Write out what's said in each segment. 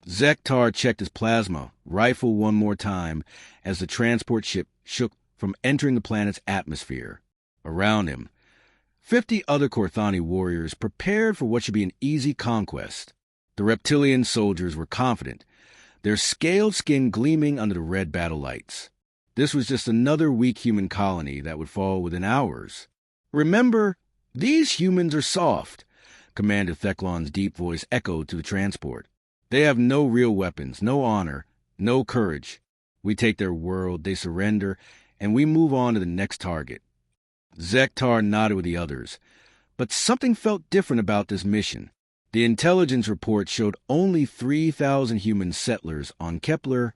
Zektar checked his plasma rifle one more time as the transport ship shook from entering the planet's atmosphere. Around him, 50 other Korthani warriors prepared for what should be an easy conquest. The reptilian soldiers were confident, their scaled skin gleaming under the red battle lights. This was just another weak human colony that would fall within hours. "Remember, these humans are soft," Commander Theclon's deep voice echoed to the transport. "They have no real weapons, no honor, no courage. We take their world, they surrender, and we move on to the next target." Zektar nodded with the others, but something felt different about this mission. The intelligence report showed only 3,000 human settlers on Kepler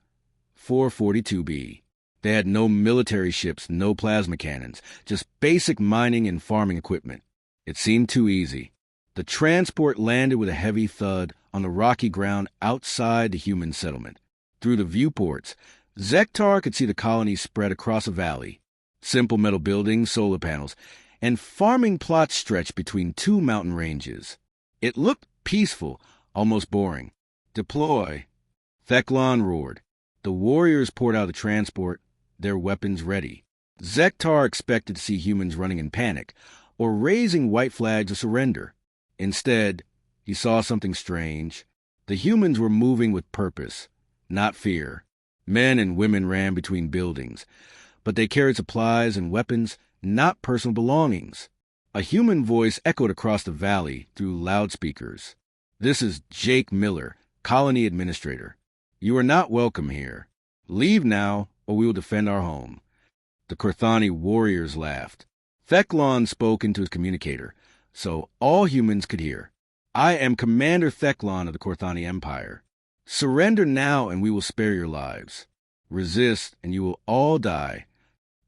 442b. They had no military ships, no plasma cannons, just basic mining and farming equipment. It seemed too easy. The transport landed with a heavy thud on the rocky ground outside the human settlement. Through the viewports, Zektar could see the colony spread across a valley. Simple metal buildings, solar panels, and farming plots stretched between two mountain ranges. It looked peaceful, almost boring. "Deploy!" Theclon roared. The warriors poured out of the transport, their weapons ready. Zektar expected to see humans running in panic or raising white flags of surrender. Instead, he saw something strange. The humans were moving with purpose, not fear. Men and women ran between buildings, but they carried supplies and weapons, not personal belongings. A human voice echoed across the valley through loudspeakers. "This is Jake Miller, colony administrator. You are not welcome here. Leave now, or we will defend our home." The Korthani warriors laughed. Theclon spoke into his communicator, so all humans could hear. "I am Commander Theclon of the Korthani Empire. Surrender now and we will spare your lives. Resist and you will all die."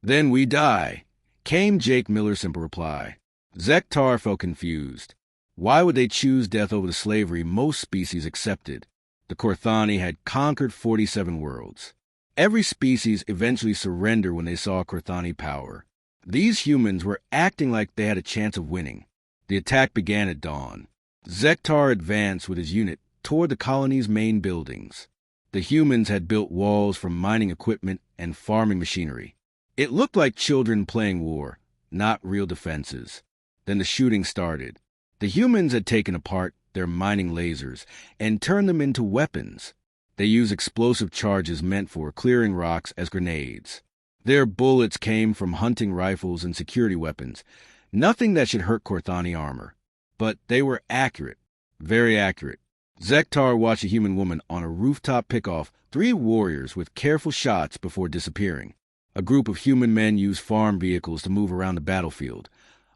"Then we die," came Jake Miller's simple reply. Zektar felt confused. Why would they choose death over the slavery most species accepted? The Korthani had conquered 47 worlds. Every species eventually surrendered when they saw Korthani power. These humans were acting like they had a chance of winning. The attack began at dawn. Zektar advanced with his unit toward the colony's main buildings. The humans had built walls from mining equipment and farming machinery. It looked like children playing war, not real defenses. Then the shooting started. The humans had taken apart their mining lasers and turned them into weapons. They used explosive charges meant for clearing rocks as grenades. Their bullets came from hunting rifles and security weapons, nothing that should hurt Korthani armor. But they were accurate, very accurate. Zektar watched a human woman on a rooftop pick off 3 warriors with careful shots before disappearing. A group of human men used farm vehicles to move around the battlefield,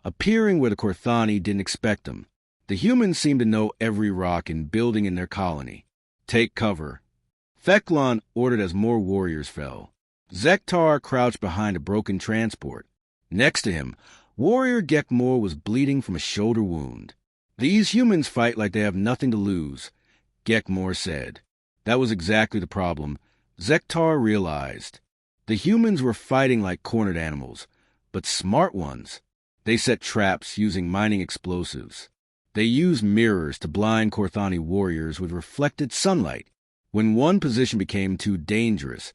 appearing where the Korthani didn't expect them. The humans seemed to know every rock and building in their colony. "Take cover." Theclon ordered as more warriors fell. Zektar crouched behind a broken transport. Next to him, warrior Gekmor was bleeding from a shoulder wound. "These humans fight like they have nothing to lose," Gekmor said. That was exactly the problem. Zektar realized. The humans were fighting like cornered animals, but smart ones. They set traps using mining explosives. They used mirrors to blind Korthani warriors with reflected sunlight. When one position became too dangerous,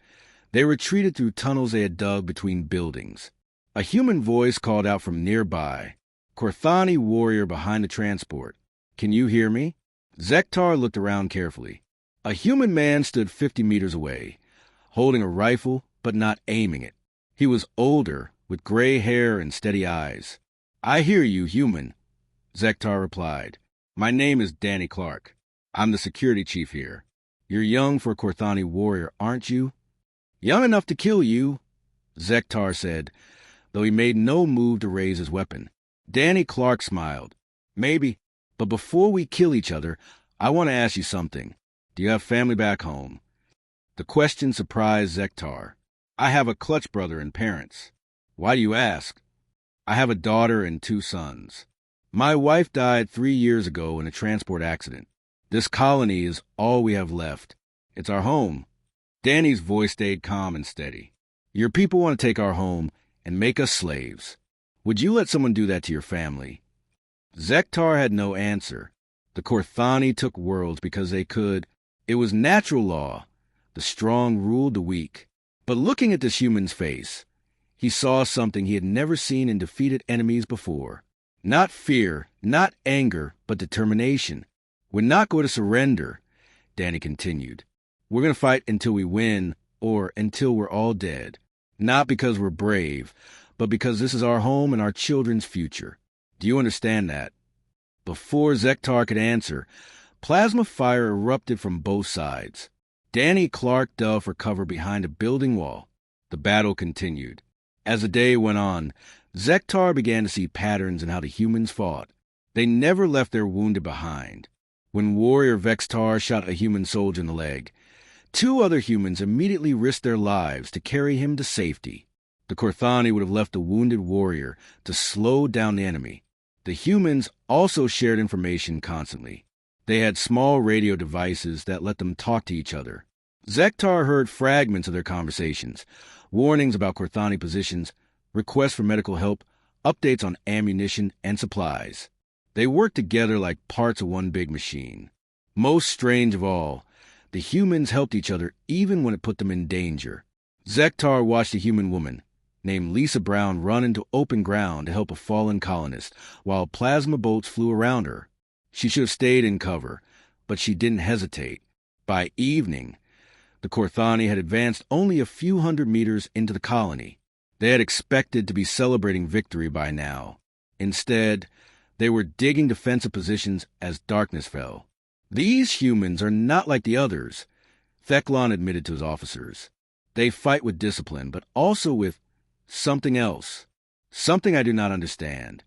they retreated through tunnels they had dug between buildings. A human voice called out from nearby. "Korthani warrior behind the transport. Can you hear me?" Zektar looked around carefully. A human man stood 50 meters away, holding a rifle but not aiming it. He was older, with gray hair and steady eyes. "I hear you, human," Zektar replied. "My name is Danny Clark. I'm the security chief here. You're young for a Korthani warrior, aren't you?" "Young enough to kill you," Zektar said, though he made no move to raise his weapon. Danny Clark smiled. "Maybe, but before we kill each other, I want to ask you something. Do you have family back home?" The question surprised Zektar. "I have a clutch brother and parents." "Why do you ask?" "I have a daughter and 2 sons. My wife died 3 years ago in a transport accident. This colony is all we have left. It's our home." Danny's voice stayed calm and steady. "Your people want to take our home and make us slaves. Would you let someone do that to your family?" Zektar had no answer. The Korthani took worlds because they could, It was natural law. The strong ruled the weak. But looking at this human's face, he saw something he had never seen in defeated enemies before. Not fear, not anger, but determination. We're not going to surrender, Danny continued. We're going to fight until we win, or until we're all dead. Not because we're brave, but because this is our home and our children's future. Do you understand that? Before Zektar could answer, plasma fire erupted from both sides. Danny Clark dove for cover behind a building wall. The battle continued. As the day went on, Zektar began to see patterns in how the humans fought. They never left their wounded behind. When warrior Vextar shot a human soldier in the leg, 2 other humans immediately risked their lives to carry him to safety. The Korthani would have left the wounded warrior to slow down the enemy. The humans also shared information constantly. They had small radio devices that let them talk to each other. Zektar heard fragments of their conversations, warnings about Korthani positions, requests for medical help, updates on ammunition and supplies. They worked together like parts of one big machine. Most strange of all, the humans helped each other even when it put them in danger. Zektar watched a human woman named Lisa Brown run into open ground to help a fallen colonist while plasma bolts flew around her. She should have stayed in cover, but she didn't hesitate. By evening, the Korthani had advanced only a few hundred meters into the colony. They had expected to be celebrating victory by now. Instead, they were digging defensive positions as darkness fell. These humans are not like the others, Theclon admitted to his officers. They fight with discipline, but also with something else. Something I do not understand.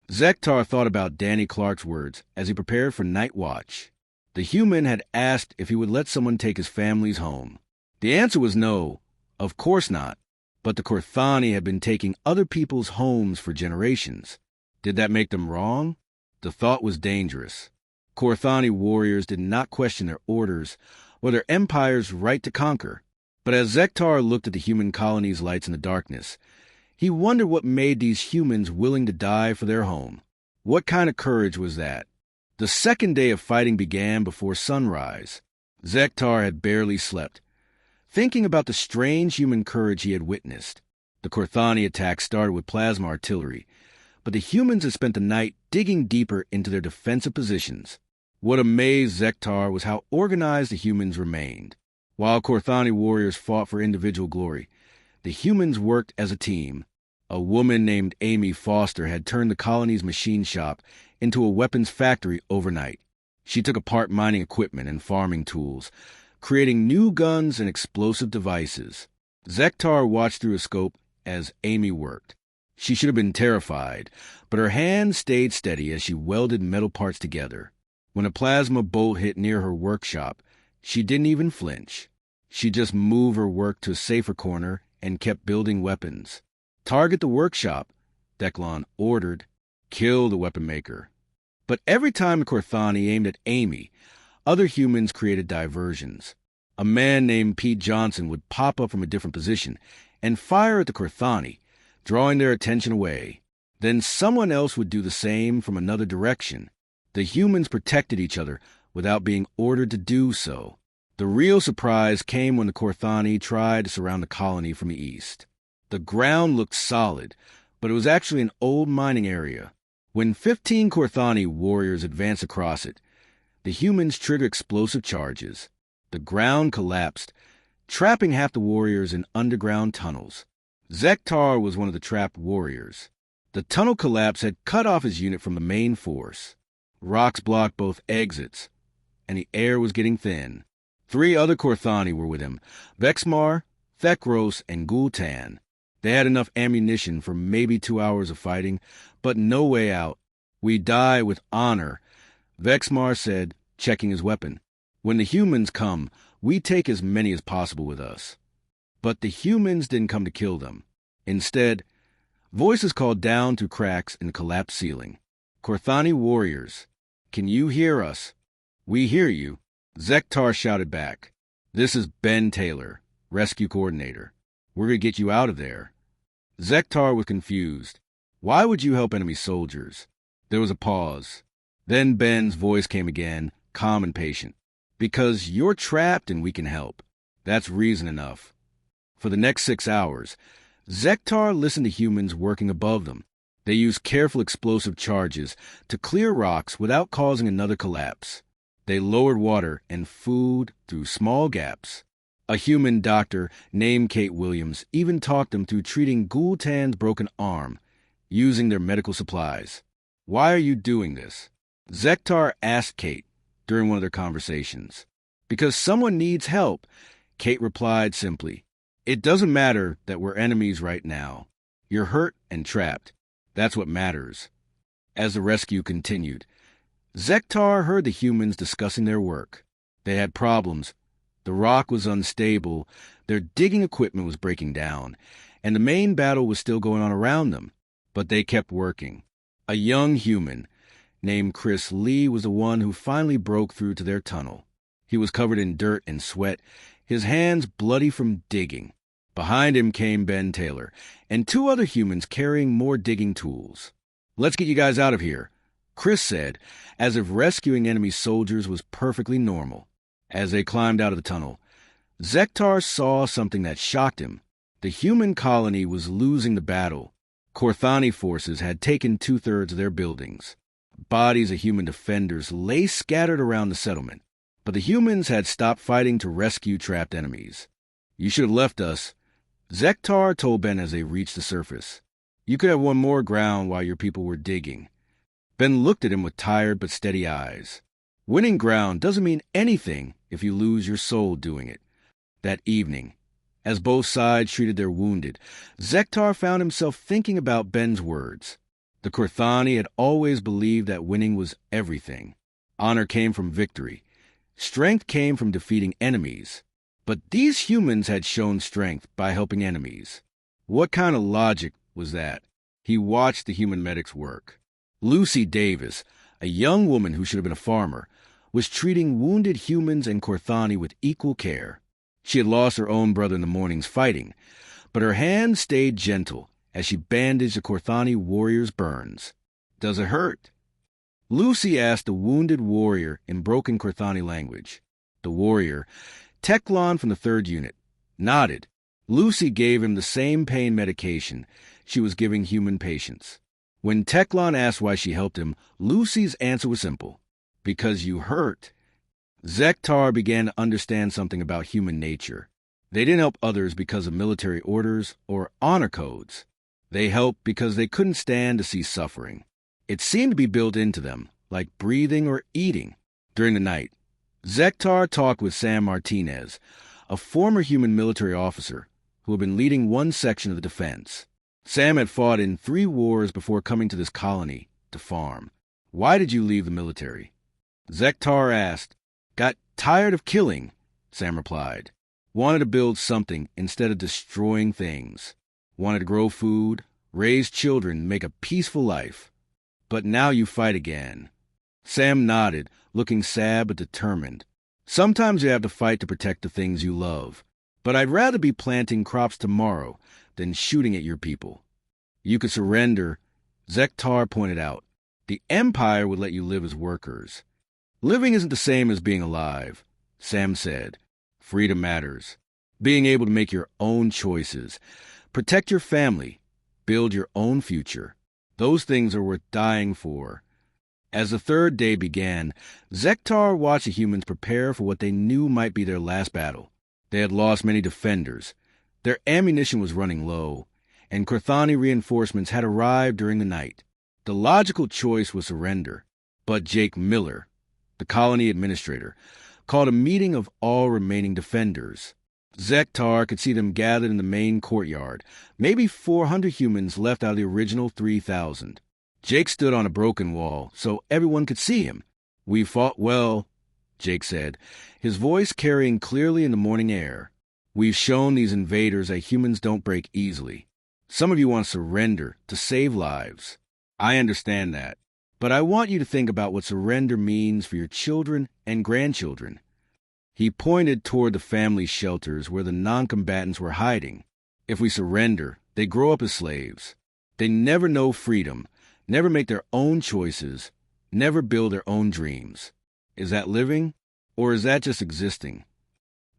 Zektar thought about Danny Clark's words as he prepared for night watch. The human had asked if he would let someone take his family's home. The answer was no, of course not. But the Korthani had been taking other people's homes for generations. Did that make them wrong? The thought was dangerous. Korthani warriors did not question their orders or their empire's right to conquer. But as Zektar looked at the human colony's lights in the darkness, he wondered what made these humans willing to die for their home. What kind of courage was that? The second day of fighting began before sunrise. Zektar had barely slept, thinking about the strange human courage he had witnessed. The Korthani attack started with plasma artillery, but the humans had spent the night digging deeper into their defensive positions. What amazed Zektar was how organized the humans remained. While Korthani warriors fought for individual glory, the humans worked as a team. A woman named Amy Foster had turned the colony's machine shop into a weapons factory overnight. She took apart mining equipment and farming tools, creating new guns and explosive devices. Zektar watched through a scope as Amy worked. She should have been terrified, but her hands stayed steady as she welded metal parts together. When a plasma bolt hit near her workshop, she didn't even flinch. She just moved her work to a safer corner and kept building weapons. Target the workshop, Theclon ordered. Kill the weapon maker. But every time the Korthani aimed at Amy, other humans created diversions. A man named Pete Johnson would pop up from a different position and fire at the Korthani, drawing their attention away. Then someone else would do the same from another direction. The humans protected each other without being ordered to do so. The real surprise came when the Korthani tried to surround the colony from the east. The ground looked solid, but it was actually an old mining area. When 15 Korthani warriors advanced across it, the humans triggered explosive charges. The ground collapsed, trapping half the warriors in underground tunnels. Zektar was one of the trapped warriors. The tunnel collapse had cut off his unit from the main force. Rocks blocked both exits, and the air was getting thin. 3 other Korthani were with him, Vexmar, Thekros, and Gultan. They had enough ammunition for maybe 2 hours of fighting, but no way out. "We die with honor," Vexmar said, checking his weapon. "When the humans come, we take as many as possible with us." But the humans didn't come to kill them. Instead, voices called down through cracks in the collapsed ceiling. "Korthani warriors, can you hear us?" "We hear you," Zektar shouted back. "This is Ben Taylor, rescue coordinator. We're going to get you out of there." Zektar was confused. Why would you help enemy soldiers? There was a pause. Then Ben's voice came again, calm and patient. Because you're trapped and we can help. That's reason enough. For the next 6 hours, Zektar listened to humans working above them. They used careful explosive charges to clear rocks without causing another collapse. They lowered water and food through small gaps. A human doctor named Kate Williams even talked them through treating Gultan's broken arm, using their medical supplies. "Why are you doing this?" Zektar asked Kate during one of their conversations. "Because someone needs help," Kate replied simply. "It doesn't matter that we're enemies right now. You're hurt and trapped. That's what matters." As the rescue continued, Zektar heard the humans discussing their work. They had problems. The rock was unstable, their digging equipment was breaking down, and the main battle was still going on around them. But they kept working. A young human named Chris Lee was the one who finally broke through to their tunnel. He was covered in dirt and sweat, his hands bloody from digging. Behind him came Ben Taylor, and 2 other humans carrying more digging tools. "Let's get you guys out of here," Chris said, as if rescuing enemy soldiers was perfectly normal. As they climbed out of the tunnel, Zektar saw something that shocked him. The human colony was losing the battle. Korthani forces had taken 2/3 of their buildings. Bodies of human defenders lay scattered around the settlement, but the humans had stopped fighting to rescue trapped enemies. "You should have left us," Zektar told Ben as they reached the surface. "You could have won more ground while your people were digging." Ben looked at him with tired but steady eyes. Winning ground doesn't mean anything if you lose your soul doing it. That evening, as both sides treated their wounded, Zektar found himself thinking about Ben's words. The Korthani had always believed that winning was everything. Honor came from victory. Strength came from defeating enemies. But these humans had shown strength by helping enemies. What kind of logic was that? He watched the human medics work. Lucy Davis, a young woman who should have been a farmer, was treating wounded humans and Korthani with equal care. She had lost her own brother in the morning's fighting, but her hand stayed gentle as she bandaged the Korthani warrior's burns. "Does it hurt?" Lucy asked the wounded warrior in broken Korthani language. The warrior, Teklon from the 3rd Unit, nodded. Lucy gave him the same pain medication she was giving human patients. When Teklon asked why she helped him, Lucy's answer was simple. "Because you hurt." Zektar began to understand something about human nature. They didn't help others because of military orders or honor codes. They helped because they couldn't stand to see suffering. It seemed to be built into them, like breathing or eating. During the night, Zektar talked with Sam Martinez, a former human military officer who had been leading one section of the defense. Sam had fought in 3 wars before coming to this colony to farm. "Why did you leave the military?" Zektar asked. "Got tired of killing," Sam replied. "Wanted to build something instead of destroying things. Wanted to grow food, raise children, make a peaceful life. But now you fight again." Sam nodded, looking sad but determined. "Sometimes you have to fight to protect the things you love. But I'd rather be planting crops tomorrow than shooting at your people." "You could surrender," Zektar pointed out. "The Empire would let you live as workers." "Living isn't the same as being alive," Sam said. "Freedom matters. Being able to make your own choices, protect your family, build your own future. Those things are worth dying for." As the 3rd day began, Zektar watched the humans prepare for what they knew might be their last battle. They had lost many defenders. Their ammunition was running low, and Korthani reinforcements had arrived during the night. The logical choice was surrender, but Jake Miller, the colony administrator, called a meeting of all remaining defenders. Zektar could see them gathered in the main courtyard, maybe 400 humans left out of the original 3,000. Jake stood on a broken wall so everyone could see him. "We fought well," Jake said, his voice carrying clearly in the morning air. "We've shown these invaders that humans don't break easily. Some of you want to surrender to save lives. I understand that. But I want you to think about what surrender means for your children and grandchildren." He pointed toward the family shelters where the non-combatants were hiding. If we surrender, they grow up as slaves. They never know freedom, never make their own choices, never build their own dreams. Is that living? Or is that just existing?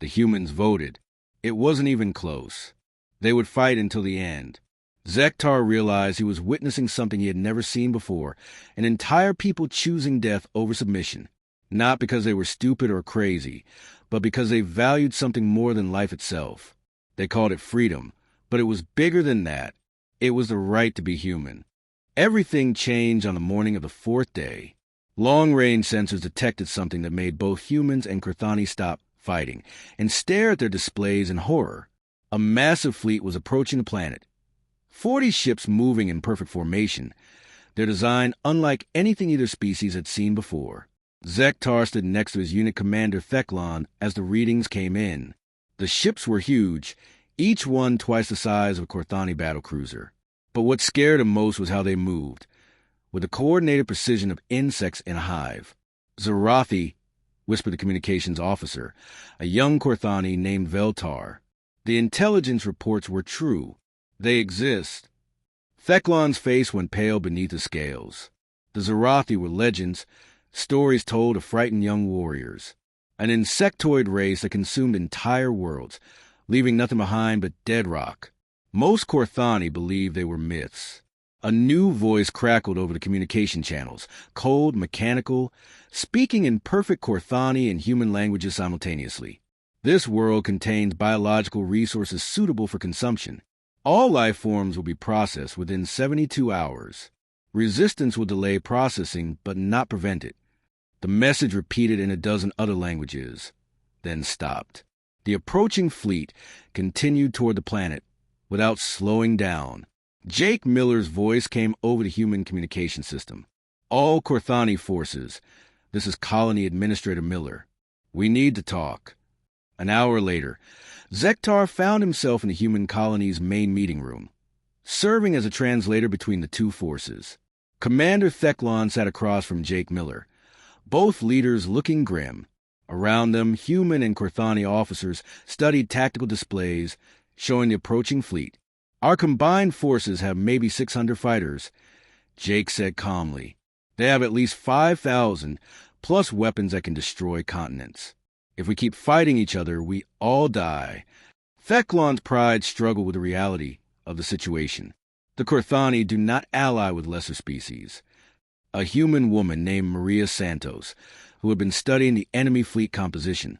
The humans voted. It wasn't even close. They would fight until the end. Zektar realized he was witnessing something he had never seen before, an entire people choosing death over submission, not because they were stupid or crazy, but because they valued something more than life itself. They called it freedom, but it was bigger than that. It was the right to be human. Everything changed on the morning of the fourth day. Long-range sensors detected something that made both humans and Kurthani stop fighting and stare at their displays in horror. A massive fleet was approaching the planet. 40 ships moving in perfect formation, their design unlike anything either species had seen before. Zektar stood next to his unit commander Theclon as the readings came in. The ships were huge, each one twice the size of a Kurthani battlecruiser. But what scared him most was how they moved, with the coordinated precision of insects in a hive. Zarathi, whispered the communications officer, a young Kurthani named Veltar. The intelligence reports were true. They exist. Theclon's face went pale beneath the scales. The Zarathi were legends, stories told of frightened young warriors. An insectoid race that consumed entire worlds, leaving nothing behind but dead rock. Most Kurthani believed they were myths. A new voice crackled over the communication channels, cold, mechanical, speaking in perfect Kurthani and human languages simultaneously. This world contains biological resources suitable for consumption. All life forms will be processed within 72 hours. Resistance will delay processing, but not prevent it. The message repeated in a dozen other languages, then stopped. The approaching fleet continued toward the planet without slowing down. Jake Miller's voice came over the human communication system. All Kurthani forces. This is Colony Administrator Miller. We need to talk. An hour later, Zektar found himself in the human colony's main meeting room, serving as a translator between the two forces. Commander Theclon sat across from Jake Miller, both leaders looking grim. Around them, human and Kurthani officers studied tactical displays showing the approaching fleet. Our combined forces have maybe 600 fighters, Jake said calmly. They have at least 5,000, plus weapons that can destroy continents. If we keep fighting each other, we all die. Theclon's pride struggled with the reality of the situation. The Kurthani do not ally with lesser species. A human woman named Maria Santos, who had been studying the enemy fleet composition,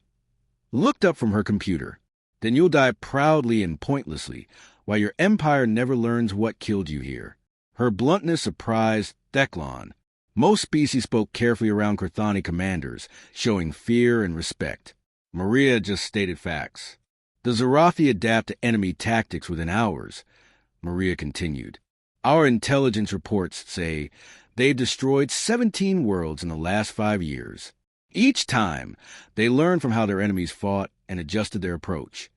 looked up from her computer. Then you'll die proudly and pointlessly, while your empire never learns what killed you here. Her bluntness surprised Theclon. Most species spoke carefully around Kurthani commanders, showing fear and respect. Maria just stated facts. The Zarathi adapt to enemy tactics within hours, Maria continued. Our intelligence reports say they've destroyed 17 worlds in the last 5 years. Each time, they learned from how their enemies fought and adjusted their approach.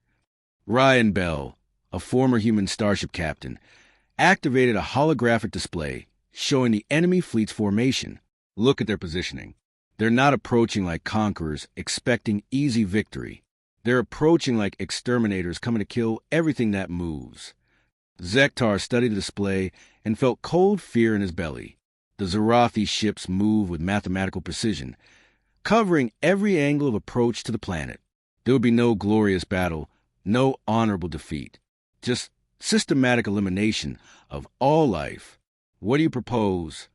Ryan Bell, a former human starship captain, activated a holographic display showing the enemy fleet's formation. Look at their positioning. They're not approaching like conquerors, expecting easy victory. They're approaching like exterminators coming to kill everything that moves. Zektar studied the display and felt cold fear in his belly. The Zarathi ships move with mathematical precision, covering every angle of approach to the planet. There would be no glorious battle, no honorable defeat, just systematic elimination of all life. What do you propose?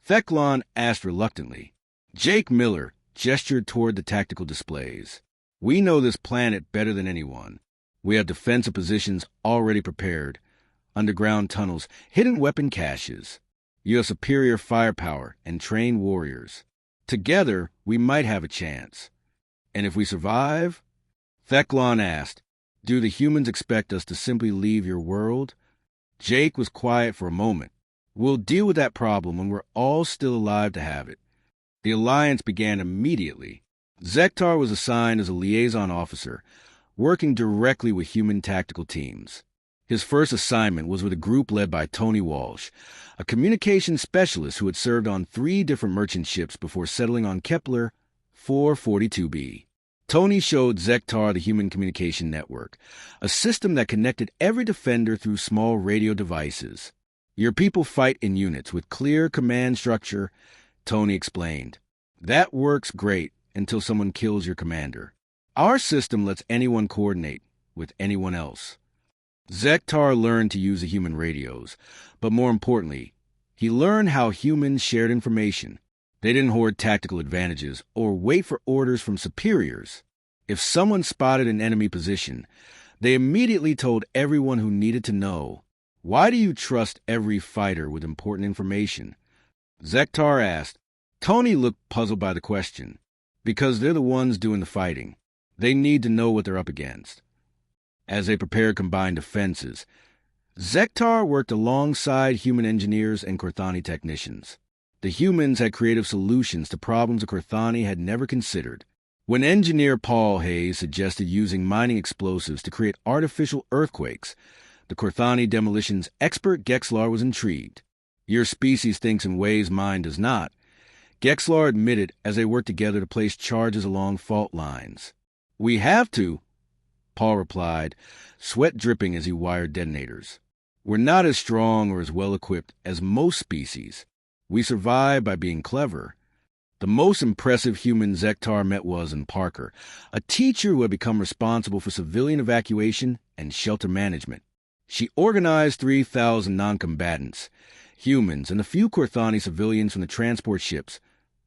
Theclon asked reluctantly. Jake Miller gestured toward the tactical displays. We know this planet better than anyone. We have defensive positions already prepared, underground tunnels, hidden weapon caches. You have superior firepower and trained warriors. Together, we might have a chance. And if we survive? Theclon asked, do the humans expect us to simply leave your world? Jake was quiet for a moment. We'll deal with that problem when we're all still alive to have it. The alliance began immediately. Zektar was assigned as a liaison officer, working directly with human tactical teams. His first assignment was with a group led by Tony Walsh, a communications specialist who had served on 3 different merchant ships before settling on Kepler 442b. Tony showed Zektar the human communication network, a system that connected every defender through small radio devices. Your people fight in units with clear command structure, Tony explained. That works great until someone kills your commander. Our system lets anyone coordinate with anyone else. Zektar learned to use the human radios, but more importantly, he learned how humans shared information. They didn't hoard tactical advantages or wait for orders from superiors. If someone spotted an enemy position, they immediately told everyone who needed to know. Why do you trust every fighter with important information? Zektar asked. Tony looked puzzled by the question. Because they're the ones doing the fighting. They need to know what they're up against. As they prepared combined defenses, Zektar worked alongside human engineers and Corthani technicians. The humans had creative solutions to problems the Corthani had never considered. When engineer Paul Hayes suggested using mining explosives to create artificial earthquakes, the Corthani demolitions expert Gexlar was intrigued. Your species thinks in ways mine does not, Gexlar admitted as they worked together to place charges along fault lines. We have to, Paul replied, sweat dripping as he wired detonators. We're not as strong or as well equipped as most species. We survive by being clever. The most impressive human Zektar met was in Parker, a teacher who had become responsible for civilian evacuation and shelter management. She organized 3,000 non-combatants, humans, and a few Corthani civilians from the transport ships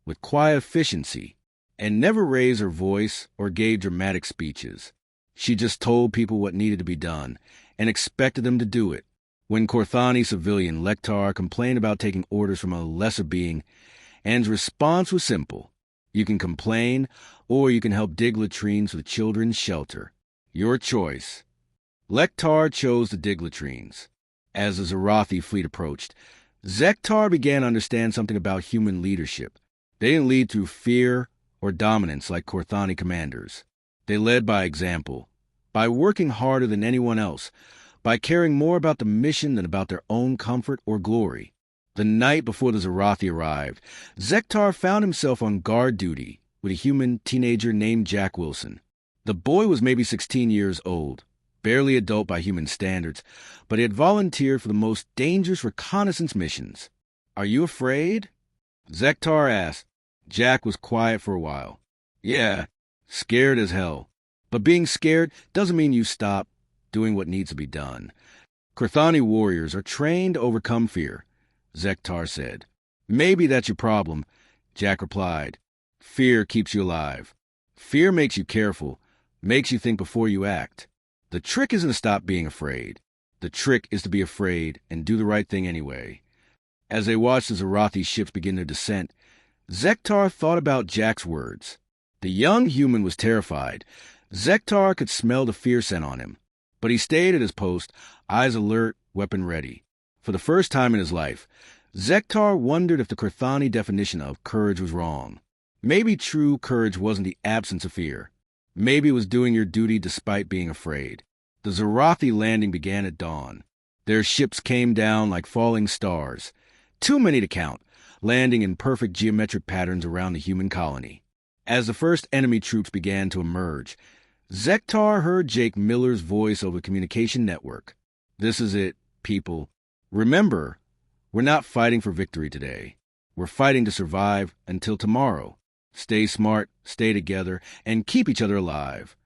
with quiet efficiency, and never raised her voice or gave dramatic speeches. She just told people what needed to be done and expected them to do it. When Corthani civilian Lektar complained about taking orders from a lesser being, Anne's response was simple. You can complain, or you can help dig latrines for the children's shelter. Your choice. Lektar chose to dig latrines. As the Zarathi fleet approached, Zektar began to understand something about human leadership. They didn't lead through fear or dominance like Corthani commanders. They led by example, by working harder than anyone else, by caring more about the mission than about their own comfort or glory. The night before the Zarathi arrived, Zektar found himself on guard duty with a human teenager named Jack Wilson. The boy was maybe 16 years old, barely adult by human standards, but he had volunteered for the most dangerous reconnaissance missions. Are you afraid? Zektar asked. Jack was quiet for a while. Yeah, scared as hell. But being scared doesn't mean you stop doing what needs to be done. Corthani warriors are trained to overcome fear, Zektar said. Maybe that's your problem, Jack replied. Fear keeps you alive. Fear makes you careful, makes you think before you act. The trick isn't to stop being afraid. The trick is to be afraid and do the right thing anyway. As they watched the Zarathi ships begin their descent, Zektar thought about Jack's words. The young human was terrified. Zektar could smell the fear scent on him. But he stayed at his post, eyes alert, weapon ready. For the first time in his life, Zektar wondered if the Corthani definition of courage was wrong. Maybe true courage wasn't the absence of fear. Maybe it was doing your duty despite being afraid. The Zarathi landing began at dawn. Their ships came down like falling stars, too many to count, landing in perfect geometric patterns around the human colony. As the first enemy troops began to emerge, Zektar heard Jake Miller's voice over the communication network. This is it, people. Remember, we're not fighting for victory today. We're fighting to survive until tomorrow. Stay smart, stay together, and keep each other alive.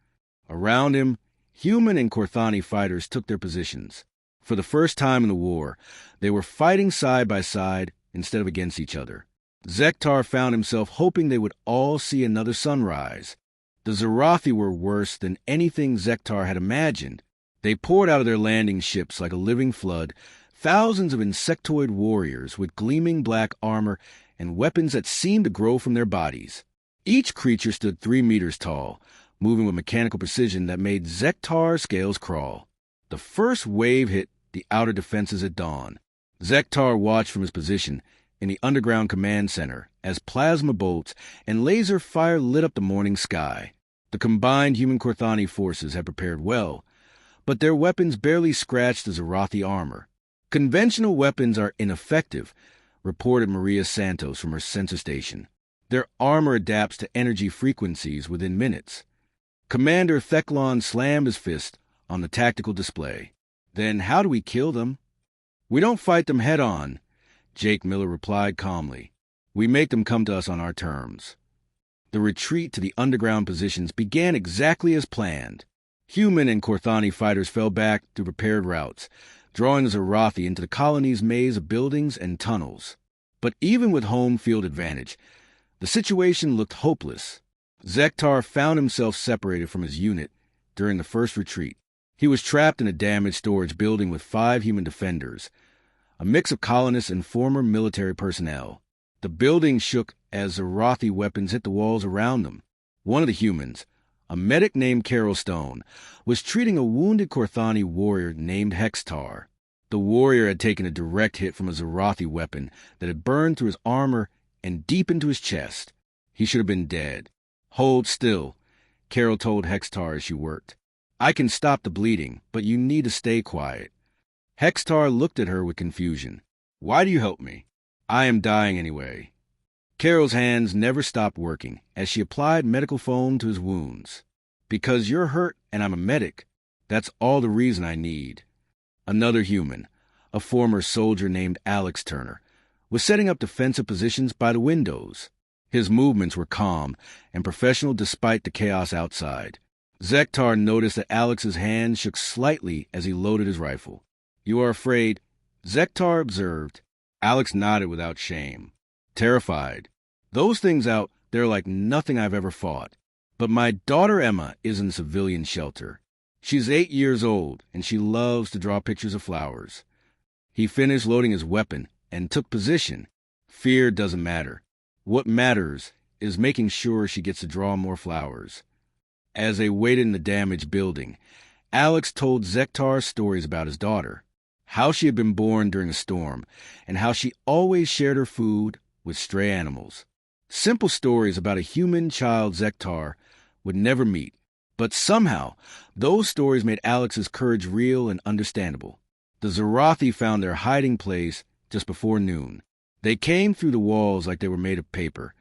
Around him, human and Corthani fighters took their positions. For the first time in the war, they were fighting side by side instead of against each other. Zektar found himself hoping they would all see another sunrise. The Zarathi were worse than anything Zektar had imagined. They poured out of their landing ships like a living flood, thousands of insectoid warriors with gleaming black armor and weapons that seemed to grow from their bodies. Each creature stood 3 meters tall, moving with mechanical precision that made Zektar's scales crawl. The first wave hit the outer defenses at dawn. Zektar watched from his position in the underground command center as plasma bolts and laser fire lit up the morning sky. The combined human Corthani forces had prepared well, but their weapons barely scratched the Zarathi armor. Conventional weapons are ineffective, reported Maria Santos from her sensor station. Their armor adapts to energy frequencies within minutes. Commander Theclon slammed his fist on the tactical display. Then how do we kill them? We don't fight them head-on, Jake Miller replied calmly. We make them come to us on our terms. The retreat to the underground positions began exactly as planned. Human and Korthani fighters fell back through prepared routes, drawing the Zorathi into the colony's maze of buildings and tunnels. But even with home field advantage, the situation looked hopeless. Zektar found himself separated from his unit during the first retreat. He was trapped in a damaged storage building with 5 human defenders, a mix of colonists and former military personnel. The building shook as Zorathi weapons hit the walls around them. One of the humans, a medic named Carol Stone, was treating a wounded Korthani warrior named Hextar. The warrior had taken a direct hit from a Zorathi weapon that had burned through his armor and deep into his chest. He should have been dead. "Hold still," Carol told Hextar as she worked. "I can stop the bleeding, but you need to stay quiet." Hextar looked at her with confusion. "Why do you help me? I am dying anyway." Carol's hands never stopped working as she applied medical foam to his wounds. "Because you're hurt and I'm a medic. That's all the reason I need." Another human, a former soldier named Alex Turner, was setting up defensive positions by the windows. His movements were calm and professional despite the chaos outside. Zektar noticed that Alex's hands shook slightly as he loaded his rifle. "You are afraid?" Zektar observed. Alex nodded without shame. "Terrified. Those things out there are like nothing I've ever fought. But my daughter Emma is in a civilian shelter. She's 8 years old, and she loves to draw pictures of flowers." He finished loading his weapon and took position. Fear doesn't matter. What matters is making sure she gets to draw more flowers. As they waited in the damaged building, Alex told Zektar stories about his daughter, how she had been born during a storm, and how she always shared her food with stray animals. Simple stories about a human child Zektar would never meet, but somehow those stories made Alex's courage real and understandable. The Zorathi found their hiding place just before noon. They came through the walls like they were made of paper,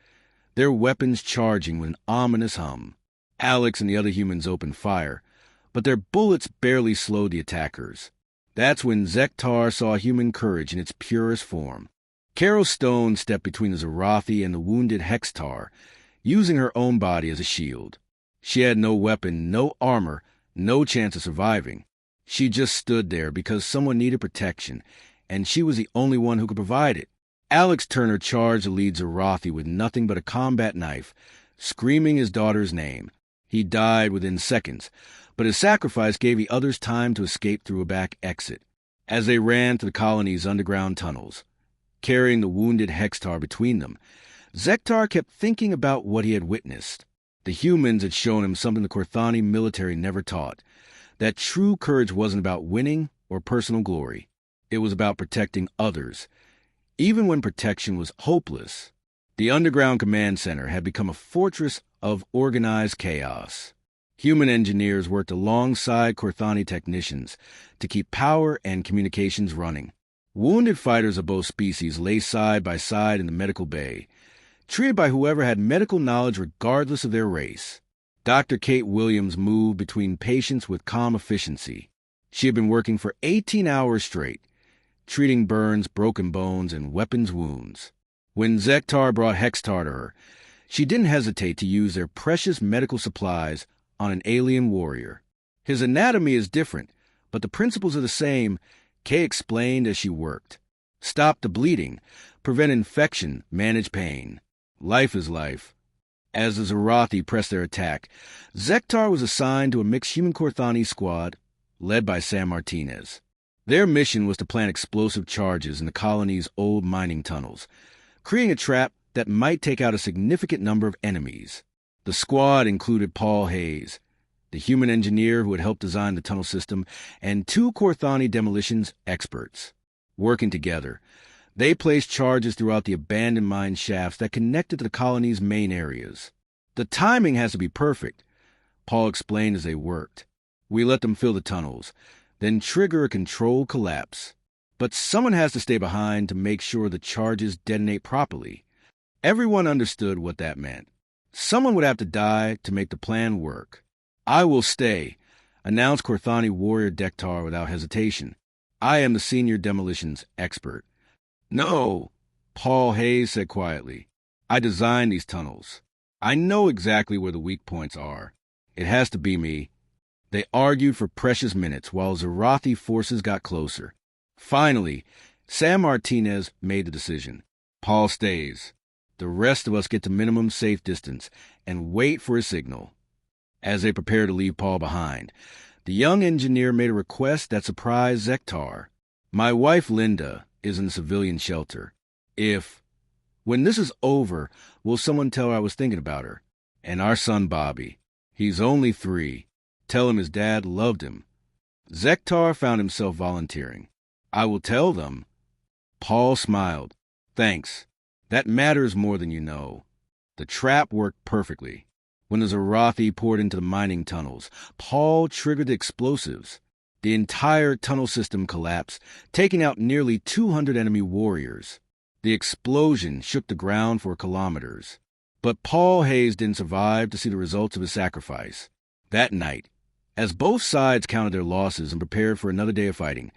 their weapons charging with an ominous hum. Alex and the other humans opened fire, but their bullets barely slowed the attackers. That's when Zektar saw human courage in its purest form. Carol Stone stepped between the Zorathi and the wounded Hextar, using her own body as a shield. She had no weapon, no armor, no chance of surviving. She just stood there because someone needed protection, and she was the only one who could provide it. Alex Turner charged the lead Zorathi with nothing but a combat knife, screaming his daughter's name. He died within seconds, but his sacrifice gave the others time to escape through a back exit. As they ran to the colony's underground tunnels, carrying the wounded Hextar between them, Zektar kept thinking about what he had witnessed. The humans had shown him something the Korthani military never taught, that true courage wasn't about winning or personal glory. It was about protecting others, even when protection was hopeless. The underground command center had become a fortress of organized chaos. Human engineers worked alongside Korthani technicians to keep power and communications running. Wounded fighters of both species lay side by side in the medical bay, treated by whoever had medical knowledge regardless of their race. Dr. Kate Williams moved between patients with calm efficiency. She had been working for 18 hours straight, treating burns, broken bones, and weapons wounds. When Zektar brought Hextar to her, she didn't hesitate to use their precious medical supplies on an alien warrior. "His anatomy is different, but the principles are the same," Kay explained as she worked. "Stop the bleeding, prevent infection, manage pain. Life is life." As the Zorathi pressed their attack, Zektar was assigned to a mixed human Korthani squad led by Sam Martinez. Their mission was to plant explosive charges in the colony's old mining tunnels, creating a trap that might take out a significant number of enemies. The squad included Paul Hayes, the human engineer who had helped design the tunnel system, and 2 Korthani demolitions experts. Working together, they placed charges throughout the abandoned mine shafts that connected to the colony's main areas. "The timing has to be perfect," Paul explained as they worked. "We let them fill the tunnels, then trigger a controlled collapse. But someone has to stay behind to make sure the charges detonate properly." Everyone understood what that meant. Someone would have to die to make the plan work. "I will stay," announced Korthani warrior Dektar without hesitation. "I am the senior demolitions expert." "No," Paul Hayes said quietly. "I designed these tunnels. I know exactly where the weak points are. It has to be me. They argued for precious minutes while Zarathi forces got closer. Finally, San Martinez made the decision. Paul stays. The rest of us get to minimum safe distance and wait for a signal. As they prepare to leave Paul behind, the young engineer made a request that surprised Zektar. My wife, Linda, is in the civilian shelter. When this is over, will someone tell her I was thinking about her? And our son, Bobby. He's only 3. Tell him his dad loved him. Zektar found himself volunteering. I will tell them. Paul smiled. Thanks. That matters more than you know. The trap worked perfectly. When the Zarathi poured into the mining tunnels, Paul triggered the explosives. The entire tunnel system collapsed, taking out nearly 200 enemy warriors. The explosion shook the ground for kilometers. But Paul Hayes didn't survive to see the results of his sacrifice. That night, as both sides counted their losses and prepared for another day of fighting,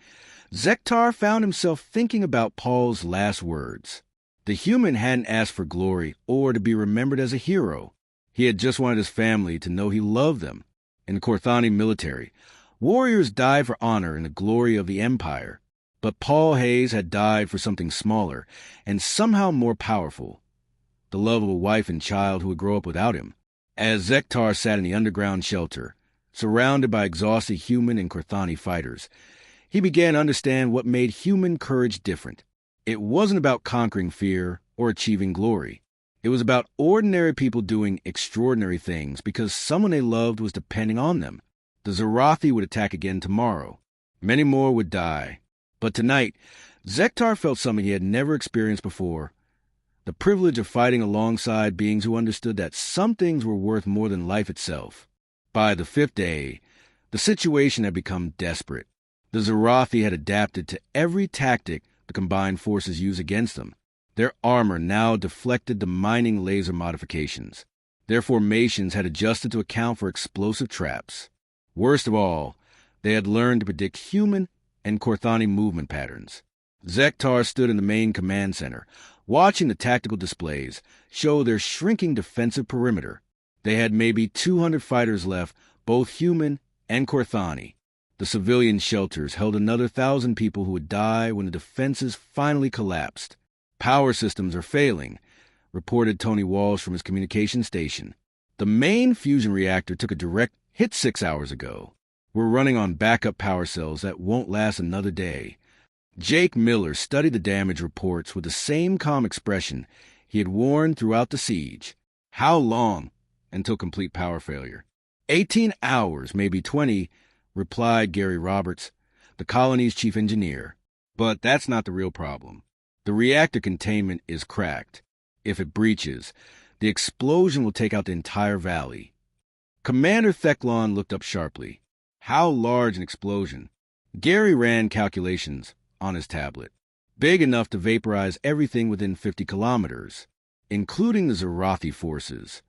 Zektar found himself thinking about Paul's last words. The human hadn't asked for glory or to be remembered as a hero. He had just wanted his family to know he loved them. In the Korthani military, warriors died for honor and the glory of the Empire. But Paul Hayes had died for something smaller and somehow more powerful. The love of a wife and child who would grow up without him. As Zektar sat in the underground shelter, surrounded by exhausted human and Korthani fighters, he began to understand what made human courage different. It wasn't about conquering fear or achieving glory. It was about ordinary people doing extraordinary things because someone they loved was depending on them. The Zarathi would attack again tomorrow. Many more would die. But tonight, Zektar felt something he had never experienced before. The privilege of fighting alongside beings who understood that some things were worth more than life itself. By the 5th day, the situation had become desperate. The Zarathi had adapted to every tactic the combined forces used against them. Their armor now deflected the mining laser modifications. Their formations had adjusted to account for explosive traps. Worst of all, they had learned to predict human and Korthani movement patterns. Zektar stood in the main command center, watching the tactical displays show their shrinking defensive perimeter. They had maybe 200 fighters left, both human and Korthani. The civilian shelters held another 1,000 people who would die when the defenses finally collapsed. Power systems are failing, reported Tony Walsh from his communication station. The main fusion reactor took a direct hit 6 hours ago. We're running on backup power cells that won't last another day. Jake Miller studied the damage reports with the same calm expression he had worn throughout the siege. How long until complete power failure? 18 hours, maybe 20, replied Gary Roberts, the colony's chief engineer. But that's not the real problem. The reactor containment is cracked. If it breaches, the explosion will take out the entire valley. Commander Theclon looked up sharply. How large an explosion? Gary ran calculations on his tablet. Big enough to vaporize everything within 50 kilometers, including the Zarathi forces.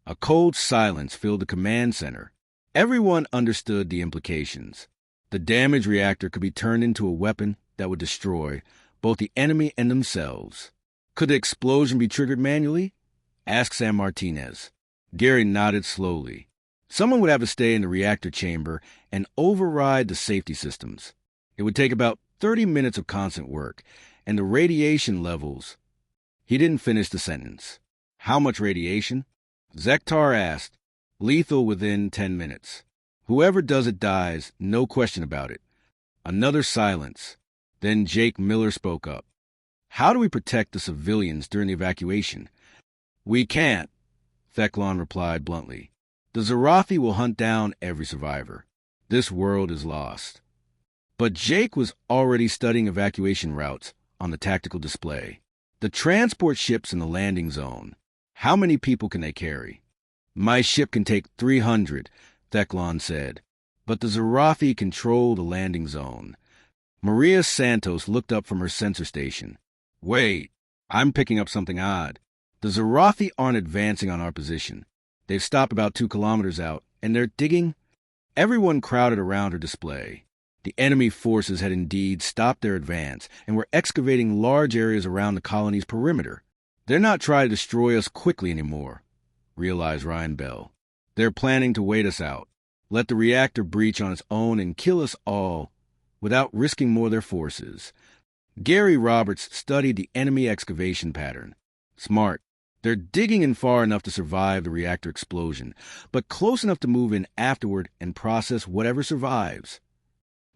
A cold silence filled the command center. Everyone understood the implications. The damaged reactor could be turned into a weapon that would destroy both the enemy and themselves. Could the explosion be triggered manually? Asked San Martinez. Gary nodded slowly. Someone would have to stay in the reactor chamber and override the safety systems. It would take about 30 minutes of constant work, and the radiation levels... He didn't finish the sentence. How much radiation? Zektar asked. Lethal within 10 minutes. Whoever does it dies, no question about it. Another silence. Then Jake Miller spoke up. How do we protect the civilians during the evacuation? We can't, Theclon replied bluntly. The Zarathi will hunt down every survivor. This world is lost. But Jake was already studying evacuation routes on the tactical display. The transport ships in the landing zone. How many people can they carry? My ship can take 300, Theclon said. But the Zarathi control the landing zone. Maria Santos looked up from her sensor station. Wait, I'm picking up something odd. The Zarathi aren't advancing on our position. They've stopped about 2 kilometers out, and they're digging. Everyone crowded around her display. The enemy forces had indeed stopped their advance and were excavating large areas around the colony's perimeter. They're not trying to destroy us quickly anymore. realized Ryan Bell. They're planning to wait us out, let the reactor breach on its own and kill us all without risking more of their forces. Gary Roberts studied the enemy excavation pattern. Smart. They're digging in far enough to survive the reactor explosion, but close enough to move in afterward and process whatever survives.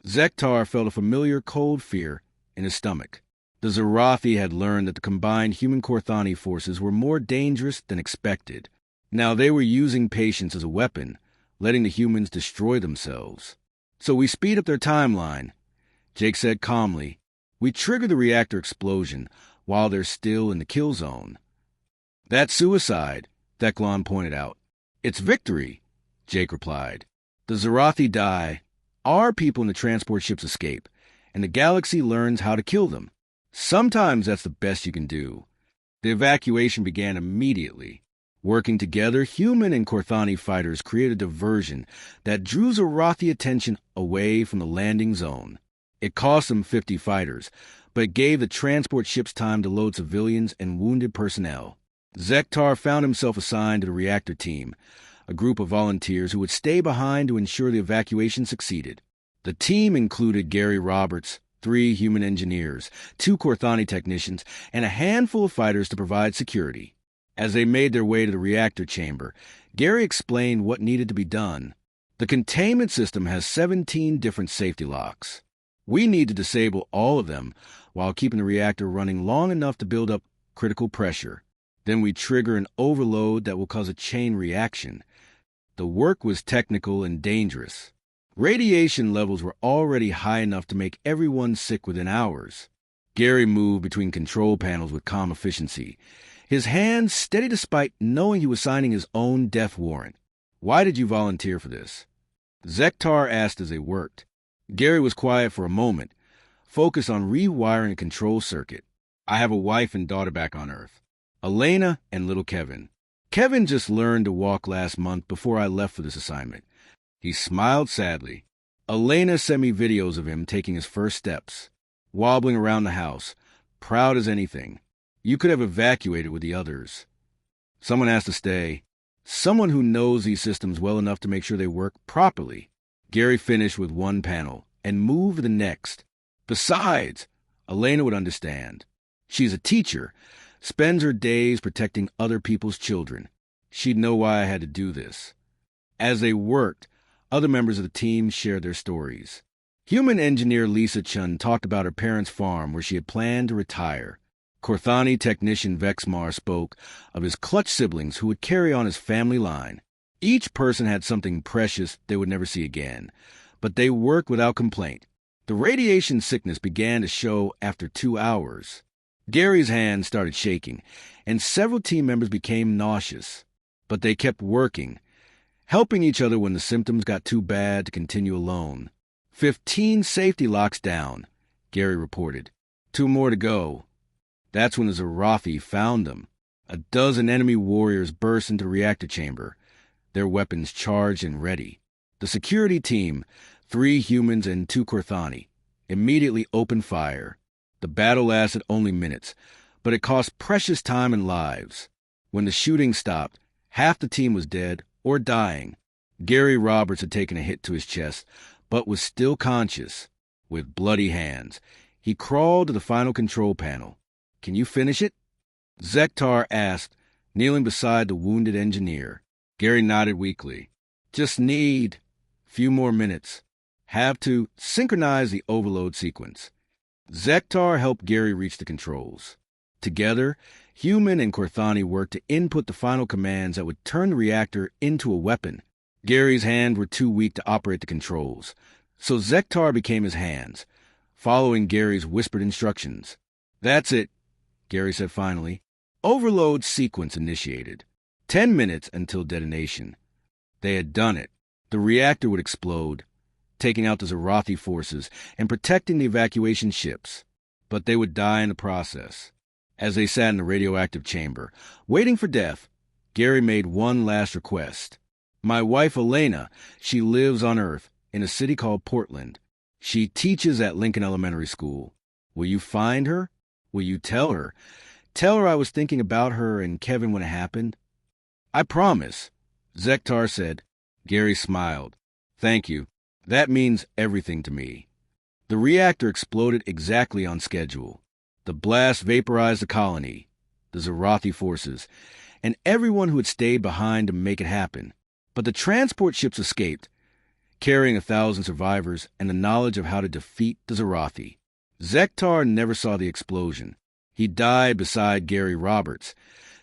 Zektar felt a familiar cold fear in his stomach. The Zarathi had learned that the combined human-Korthani forces were more dangerous than expected. Now they were using patience as a weapon, letting the humans destroy themselves. So we speed up their timeline, Jake said calmly. We trigger the reactor explosion while they're still in the kill zone. That's suicide, Theklan pointed out. It's victory, Jake replied. The Zarathi die, our people in the transport ships escape, and the galaxy learns how to kill them. Sometimes that's the best you can do. The evacuation began immediately. Working together, human and Korthani fighters created a diversion that drew Zarathi attention away from the landing zone. It cost them 50 fighters, but it gave the transport ships time to load civilians and wounded personnel. Zektar found himself assigned to the reactor team, a group of volunteers who would stay behind to ensure the evacuation succeeded. The team included Gary Roberts, 3 human engineers, 2 Korthani technicians, and a handful of fighters to provide security. As they made their way to the reactor chamber, Gary explained what needed to be done. The containment system has 17 different safety locks. We need to disable all of them while keeping the reactor running long enough to build up critical pressure. Then we trigger an overload that will cause a chain reaction. The work was technical and dangerous. Radiation levels were already high enough to make everyone sick within hours. Gary moved between control panels with calm efficiency, his hands steady despite knowing he was signing his own death warrant. Why did you volunteer for this? Zektar asked as they worked. Gary was quiet for a moment, focused on rewiring a control circuit. I have a wife and daughter back on Earth. Elena and little Kevin. Kevin just learned to walk last month before I left for this assignment. He smiled sadly. Elena sent me videos of him taking his first steps, wobbling around the house, proud as anything. You could have evacuated with the others. Someone has to stay. Someone who knows these systems well enough to make sure they work properly. Gary finished with one panel and moved to the next. Besides, Elena would understand. She's a teacher, spends her days protecting other people's children. She'd know why I had to do this. As they worked, other members of the team shared their stories. Human engineer Lisa Chun talked about her parents' farm where she had planned to retire. Korthani technician Vexmar spoke of his clutch siblings who would carry on his family line. Each person had something precious they would never see again, but they worked without complaint. The radiation sickness began to show after 2 hours. Gary's hand started shaking, and several team members became nauseous. But they kept working, helping each other when the symptoms got too bad to continue alone. 15 safety locks down, Gary reported. 2 more to go. That's when the Zarathi found them. A dozen enemy warriors burst into the reactor chamber, their weapons charged and ready. The security team, 3 humans and 2 Korthani, immediately opened fire. The battle lasted only minutes, but it cost precious time and lives. When the shooting stopped, half the team was dead or dying. Gary Roberts had taken a hit to his chest, but was still conscious. With bloody hands, he crawled to the final control panel. Can you finish it? Zektar asked, kneeling beside the wounded engineer. Gary nodded weakly. Just need few more minutes. Have to synchronize the overload sequence. Zektar helped Gary reach the controls. Together, human and Korthani worked to input the final commands that would turn the reactor into a weapon. Gary's hands were too weak to operate the controls, so Zektar became his hands, following Gary's whispered instructions. That's it, Gary said finally. Overload sequence initiated. 10 minutes until detonation. They had done it. The reactor would explode, taking out the Zarathi forces and protecting the evacuation ships. But they would die in the process. As they sat in the radioactive chamber, waiting for death, Gary made one last request. My wife Elena, she lives on Earth, in a city called Portland. She teaches at Lincoln Elementary School. Will you find her? Will you tell her? Tell her I was thinking about her and Kevin when it happened? I promise, Zektar said. Gary smiled. Thank you. That means everything to me. The reactor exploded exactly on schedule. The blast vaporized the colony, the Zarathi forces, and everyone who had stayed behind to make it happen. But the transport ships escaped, carrying 1,000 survivors and the knowledge of how to defeat the Zarathi. Zektar never saw the explosion. He died beside Gary Roberts,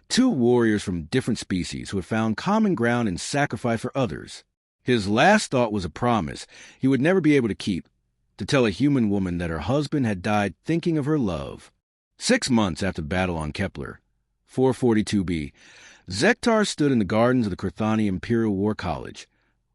two warriors from different species who had found common ground and sacrificed for others. His last thought was a promise he would never be able to keep, to tell a human woman that her husband had died thinking of her love. 6 months after the battle on Kepler, 442b, Zektar stood in the gardens of the Kurthani Imperial War College,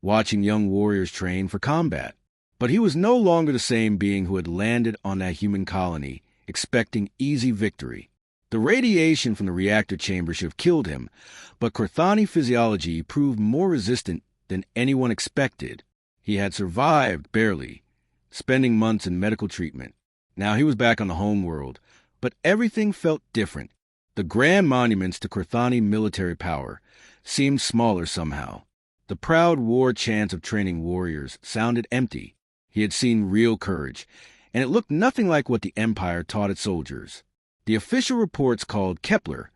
watching young warriors train for combat. But he was no longer the same being who had landed on that human colony, expecting easy victory. The radiation from the reactor chamber should have killed him, but Kurthani physiology proved more resistant than anyone expected. He had survived, barely, spending months in medical treatment. Now he was back on the home world, but everything felt different. The grand monuments to Kurthani military power seemed smaller somehow. The proud war chants of training warriors sounded empty. He had seen real courage, and it looked nothing like what the Empire taught its soldiers. The official reports called Kepler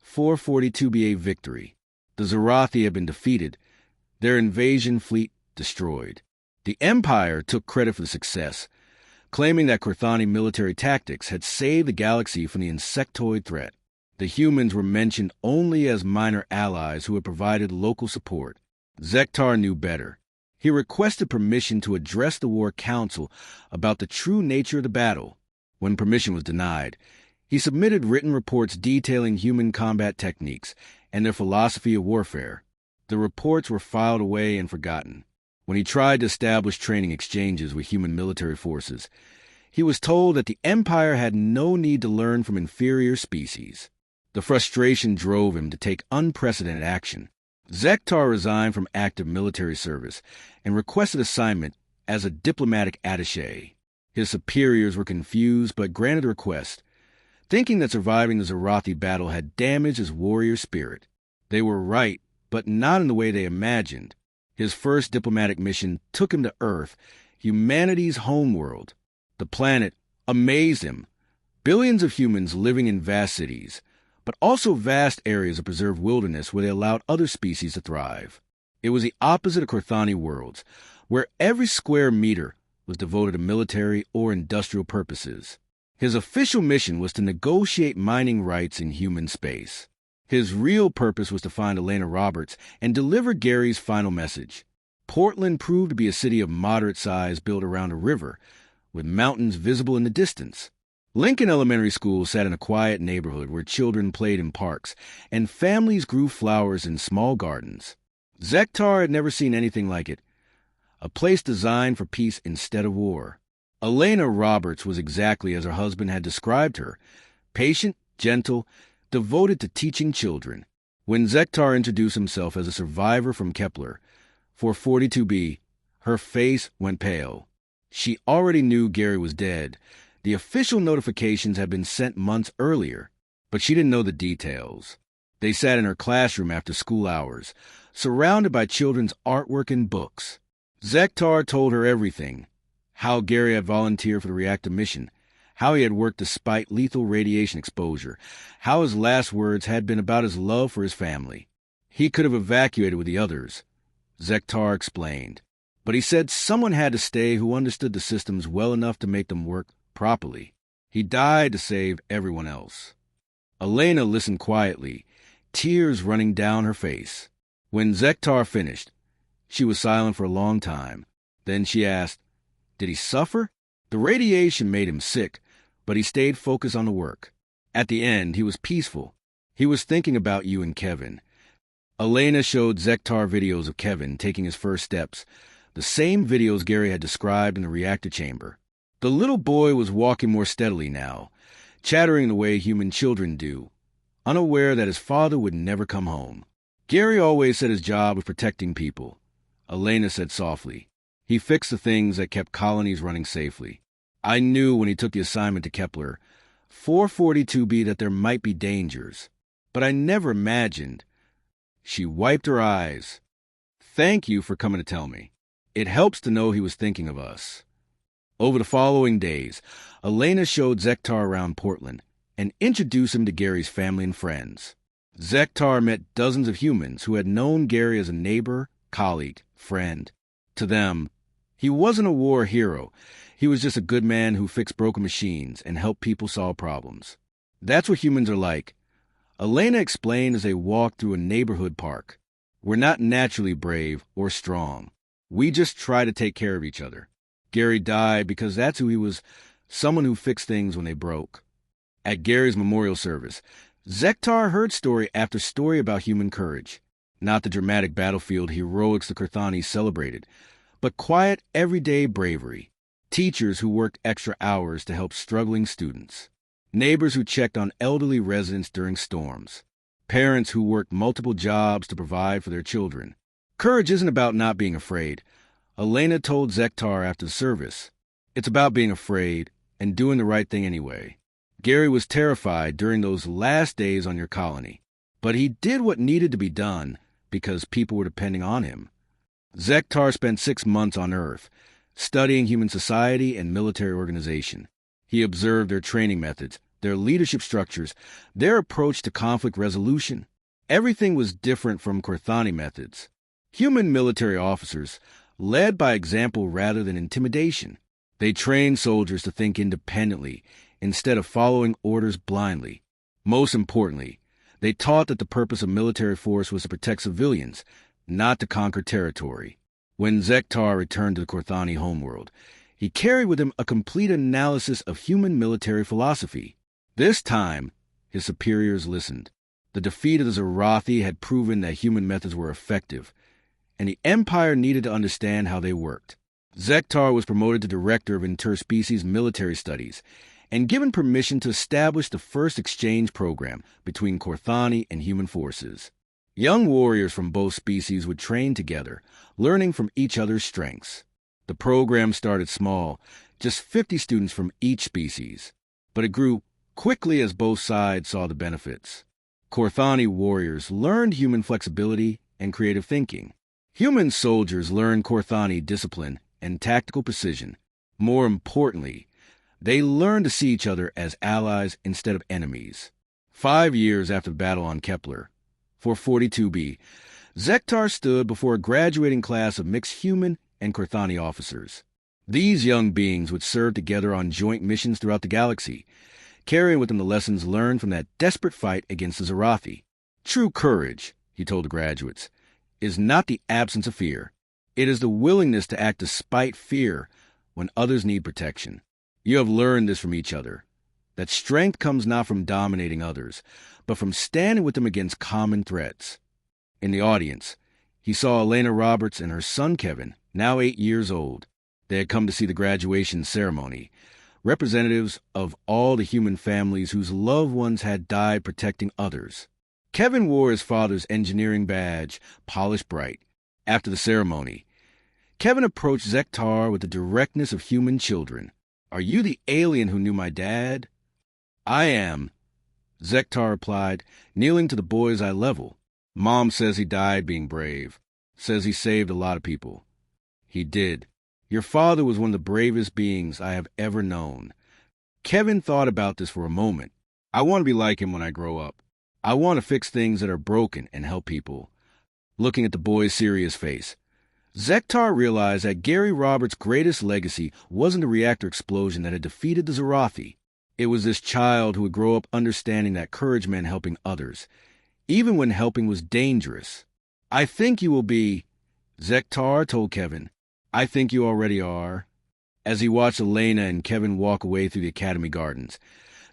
442BA victory. The Zarathi had been defeated, their invasion fleet destroyed. The Empire took credit for the success, claiming that Kurthani military tactics had saved the galaxy from the insectoid threat. The humans were mentioned only as minor allies who had provided local support. Zektar knew better. He requested permission to address the War Council about the true nature of the battle. When permission was denied, he submitted written reports detailing human combat techniques and their philosophy of warfare. The reports were filed away and forgotten. When he tried to establish training exchanges with human military forces, he was told that the Empire had no need to learn from inferior species. The frustration drove him to take unprecedented action. Zektar resigned from active military service and requested assignment as a diplomatic attaché. His superiors were confused but granted the request, thinking that surviving the Zarathi battle had damaged his warrior spirit. They were right, but not in the way they imagined. His first diplomatic mission took him to Earth, humanity's homeworld. The planet amazed him. Billions of humans living in vast cities, but also vast areas of preserved wilderness where they allowed other species to thrive. It was the opposite of Kurthani worlds, where every square meter was devoted to military or industrial purposes. His official mission was to negotiate mining rights in human space. His real purpose was to find Elena Roberts and deliver Gary's final message. Portland proved to be a city of moderate size built around a river, with mountains visible in the distance. Lincoln Elementary School sat in a quiet neighborhood where children played in parks and families grew flowers in small gardens. Zektar had never seen anything like it, a place designed for peace instead of war. Elena Roberts was exactly as her husband had described her, patient, gentle, devoted to teaching children. When Zektar introduced himself as a survivor from Kepler, 442b, her face went pale. She already knew Gary was dead. The official notifications had been sent months earlier, but she didn't know the details. They sat in her classroom after school hours, surrounded by children's artwork and books. Zektar told her everything: how Gary had volunteered for the reactor mission, how he had worked despite lethal radiation exposure, how his last words had been about his love for his family. He could have evacuated with the others, Zektar explained, but he said someone had to stay who understood the systems well enough to make them work properly. He died to save everyone else. Elena listened quietly, tears running down her face. When Zektar finished, she was silent for a long time. Then she asked, "Did he suffer?" The radiation made him sick, but he stayed focused on the work. At the end, he was peaceful. He was thinking about you and Kevin. Elena showed Zektar videos of Kevin taking his first steps, the same videos Gary had described in the reactor chamber. The little boy was walking more steadily now, chattering the way human children do, unaware that his father would never come home. Gary always said his job was protecting people, Elena said softly. He fixed the things that kept colonies running safely. I knew when he took the assignment to Kepler, 442b, that there might be dangers, but I never imagined. She wiped her eyes. Thank you for coming to tell me. It helps to know he was thinking of us. Over the following days, Elena showed Zektar around Portland and introduced him to Gary's family and friends. Zektar met dozens of humans who had known Gary as a neighbor, colleague, friend. To them, he wasn't a war hero. He was just a good man who fixed broken machines and helped people solve problems. That's what humans are like. Elena explained as they walked through a neighborhood park. We're not naturally brave or strong. We just try to take care of each other. Gary died because that's who he was, someone who fixed things when they broke. At Gary's memorial service, Zektar heard story after story about human courage. Not the dramatic battlefield heroics the Kurthanis celebrated, but quiet, everyday bravery. Teachers who worked extra hours to help struggling students. Neighbors who checked on elderly residents during storms. Parents who worked multiple jobs to provide for their children. Courage isn't about not being afraid. Elena told Zektar after the service. It's about being afraid and doing the right thing anyway. Gary was terrified during those last days on your colony, but he did what needed to be done because people were depending on him. Zektar spent 6 months on Earth, studying human society and military organization. He observed their training methods, their leadership structures, their approach to conflict resolution. Everything was different from Kurthani methods. Human military officers led by example rather than intimidation. They trained soldiers to think independently instead of following orders blindly. Most importantly, they taught that the purpose of military force was to protect civilians, not to conquer territory. When Zektar returned to the Kurthani homeworld, he carried with him a complete analysis of human military philosophy. This time, his superiors listened. The defeat of the Zarathi had proven that human methods were effective, and the Empire needed to understand how they worked. Zektar was promoted to Director of Interspecies Military Studies and given permission to establish the first exchange program between Kurthani and human forces. Young warriors from both species would train together, learning from each other's strengths. The program started small, just 50 students from each species, but it grew quickly as both sides saw the benefits. Kurthani warriors learned human flexibility and creative thinking. Human soldiers learned Kurthani discipline and tactical precision. More importantly, they learned to see each other as allies instead of enemies. 5 years after the battle on Kepler, for 42B, Zektar stood before a graduating class of mixed human and Kurthani officers. These young beings would serve together on joint missions throughout the galaxy, carrying with them the lessons learned from that desperate fight against the Zarathi. True courage, he told the graduates, is not the absence of fear. It is the willingness to act despite fear when others need protection. You have learned this from each other, that strength comes not from dominating others, but from standing with them against common threats. In the audience, he saw Elena Roberts and her son Kevin, now 8 years old. They had come to see the graduation ceremony, representatives of all the human families whose loved ones had died protecting others. Kevin wore his father's engineering badge, polished bright. After the ceremony, Kevin approached Zektar with the directness of human children. Are you the alien who knew my dad? I am, Zektar replied, kneeling to the boy's eye level. Mom says he died being brave, says he saved a lot of people. He did. Your father was one of the bravest beings I have ever known. Kevin thought about this for a moment. I want to be like him when I grow up. I want to fix things that are broken and help people. Looking at the boy's serious face, Zektar realized that Gary Roberts' greatest legacy wasn't the reactor explosion that had defeated the Zarathi. It was this child who would grow up understanding that courage meant helping others, even when helping was dangerous. I think you will be, Zektar told Kevin. I think you already are. As he watched Elena and Kevin walk away through the academy gardens,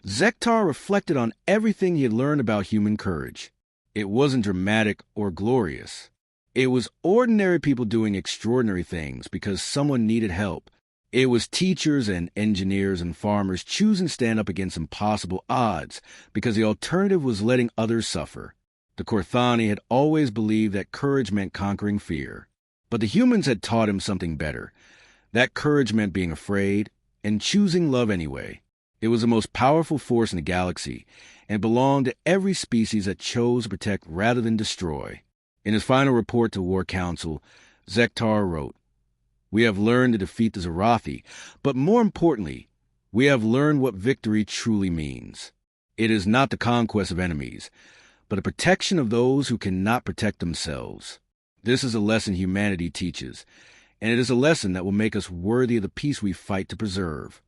Zektar reflected on everything he had learned about human courage. It wasn't dramatic or glorious. It was ordinary people doing extraordinary things because someone needed help. It was teachers and engineers and farmers choosing to stand up against impossible odds because the alternative was letting others suffer. The Kurthani had always believed that courage meant conquering fear. But the humans had taught him something better. That courage meant being afraid and choosing love anyway. It was the most powerful force in the galaxy and belonged to every species that chose to protect rather than destroy. In his final report to War Council, Zektar wrote, "We have learned to defeat the Zarathi, but more importantly, we have learned what victory truly means. It is not the conquest of enemies, but a protection of those who cannot protect themselves. This is a lesson humanity teaches, and it is a lesson that will make us worthy of the peace we fight to preserve.